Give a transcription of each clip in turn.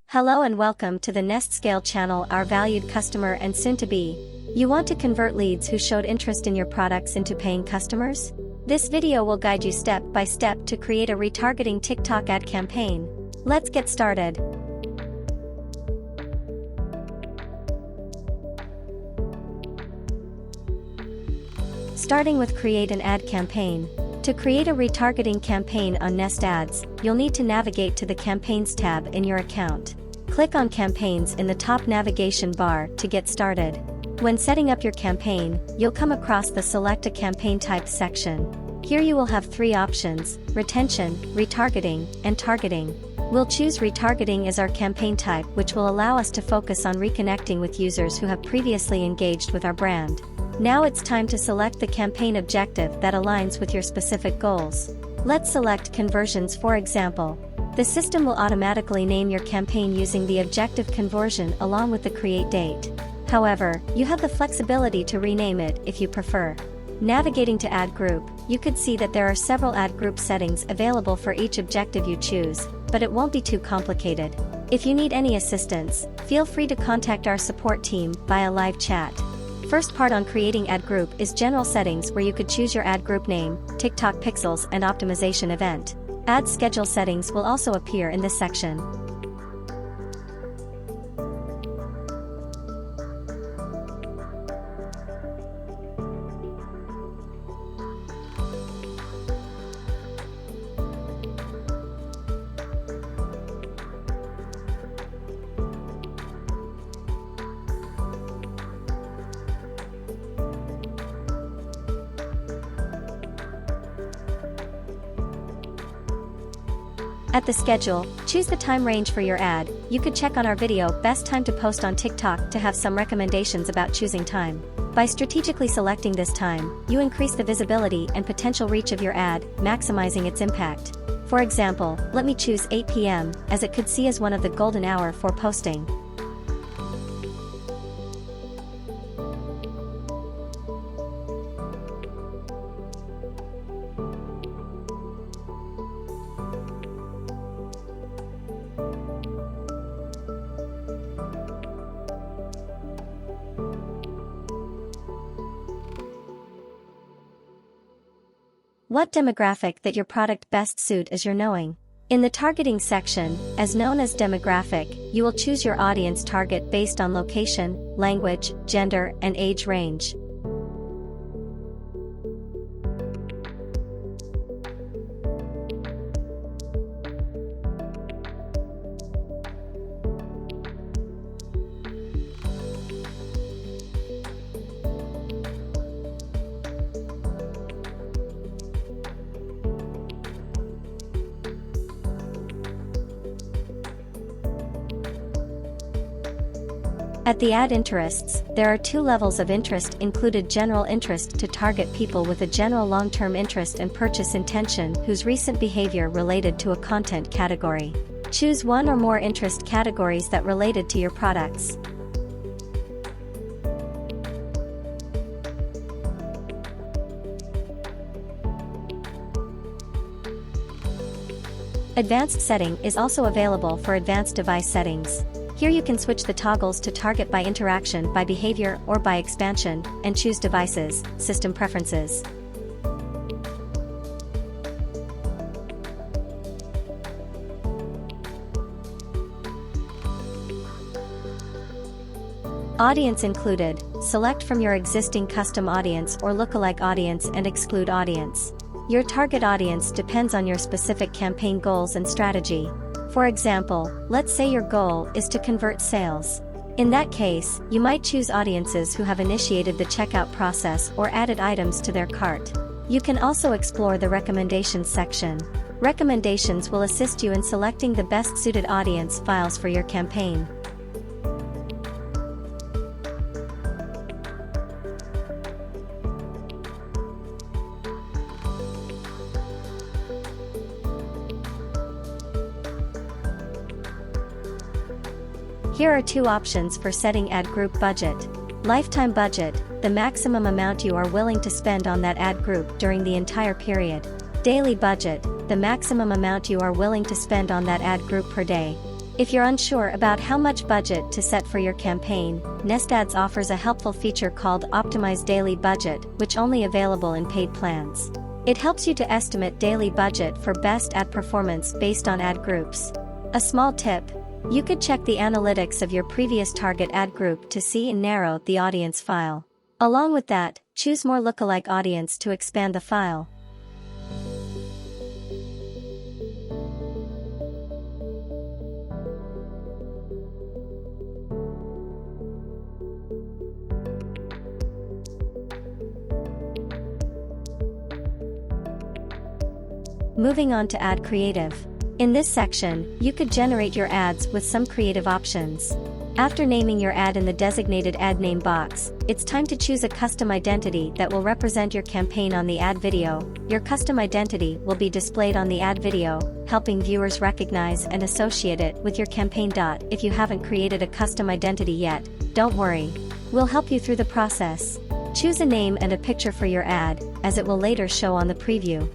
Hello and welcome to the NestScale channel, our valued customer and soon-to-be. You want to convert leads who showed interest in your products into paying customers? This video will guide you step by step to create a retargeting TikTok ad campaign. Let's get started. Starting with create an ad campaign. To create a retargeting campaign on NestAds, you'll need to navigate to the Campaigns tab in your account. Click on Campaigns in the top navigation bar to get started. When setting up your campaign, you'll come across the Select a Campaign Type section. Here you will have three options: retention, retargeting, and targeting. We'll choose retargeting as our campaign type, which will allow us to focus on reconnecting with users who have previously engaged with our brand. Now it's time to select the campaign objective that aligns with your specific goals. Let's select conversions, for example. The system will automatically name your campaign using the objective conversion along with the create date. However, you have the flexibility to rename it if you prefer. Navigating to Ad Group, you could see that there are several ad group settings available for each objective you choose, but it won't be too complicated. If you need any assistance, feel free to contact our support team via live chat. First part on creating ad group is general settings, where you could choose your ad group name, TikTok pixels, and optimization event. Ad schedule settings will also appear in this section. At the schedule, choose the time range for your ad. You could check on our video best time to post on TikTok to have some recommendations about choosing time. By strategically selecting this time, you increase the visibility and potential reach of your ad, maximizing its impact. For example, let me choose 8 p.m., as it could see as one of the golden hour for posting. What demographic that your product best suit is your knowing. In the targeting section, as known as demographic, you will choose your audience target based on location, language, gender, and age range. At the ad interests, there are two levels of interest included: general interest to target people with a general long-term interest, and purchase intention whose recent behavior related to a content category. Choose one or more interest categories that related to your products. Advanced setting is also available for advanced device settings. Here you can switch the toggles to target by interaction, by behavior, or by expansion, and choose devices, system preferences. Audience included, select from your existing custom audience or lookalike audience and exclude audience. Your target audience depends on your specific campaign goals and strategy. For example, let's say your goal is to convert sales. In that case, you might choose audiences who have initiated the checkout process or added items to their cart. You can also explore the recommendations section. Recommendations will assist you in selecting the best suited audience files for your campaign. Here are two options for setting ad group budget. Lifetime budget, the maximum amount you are willing to spend on that ad group during the entire period. Daily budget, the maximum amount you are willing to spend on that ad group per day. If you're unsure about how much budget to set for your campaign, NestAds offers a helpful feature called Optimize Daily Budget, which only available in paid plans. It helps you to estimate daily budget for best ad performance based on ad groups. A small tip: you could check the analytics of your previous target ad group to see and narrow the audience file. Along with that, choose more lookalike audience to expand the file. Moving on to Ad Creative. In this section, you could generate your ads with some creative options. After naming your ad in the designated ad name box, it's time to choose a custom identity that will represent your campaign on the ad video. Your custom identity will be displayed on the ad video, helping viewers recognize and associate it with your campaign. If you haven't created a custom identity yet, don't worry. We'll help you through the process. Choose a name and a picture for your ad, as it will later show on the preview.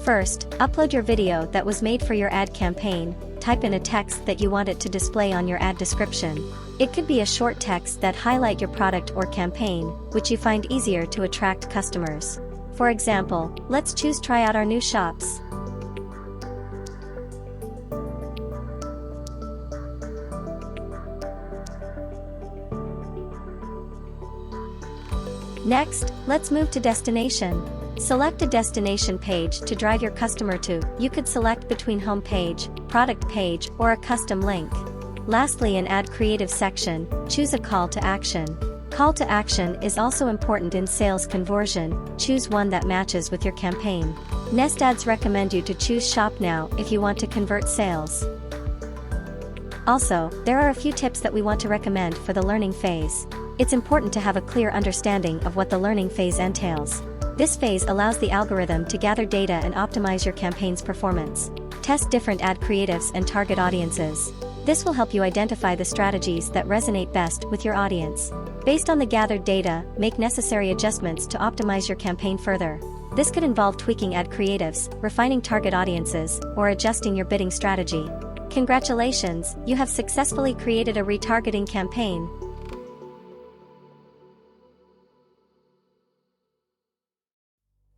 First, upload your video that was made for your ad campaign. Type in a text that you want it to display on your ad description. It could be a short text that highlight your product or campaign, which you find easier to attract customers. For example, let's choose "Try out our new shops." Next, let's move to destination. Select a destination page to drive your customer to. You could select between home page, product page, or a custom link. Lastly, in Ad Creative section, choose a call to action. Call to action is also important in sales conversion. Choose one that matches with your campaign. NestAds recommend you to choose Shop Now if you want to convert sales. Also, there are a few tips that we want to recommend for the learning phase. It's important to have a clear understanding of what the learning phase entails. This phase allows the algorithm to gather data and optimize your campaign's performance. Test different ad creatives and target audiences. This will help you identify the strategies that resonate best with your audience. Based on the gathered data, make necessary adjustments to optimize your campaign further. This could involve tweaking ad creatives, refining target audiences, or adjusting your bidding strategy. Congratulations, you have successfully created a retargeting campaign.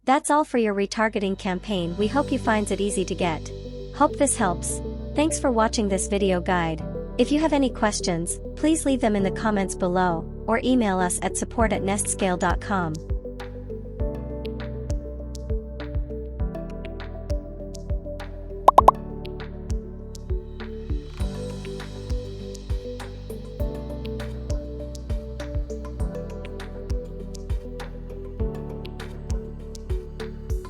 That's all for your retargeting campaign. We hope you finds it easy to get. Hope this helps. Thanks for watching this video guide. If you have any questions, please leave them in the comments below, or email us at support@nestscale.com.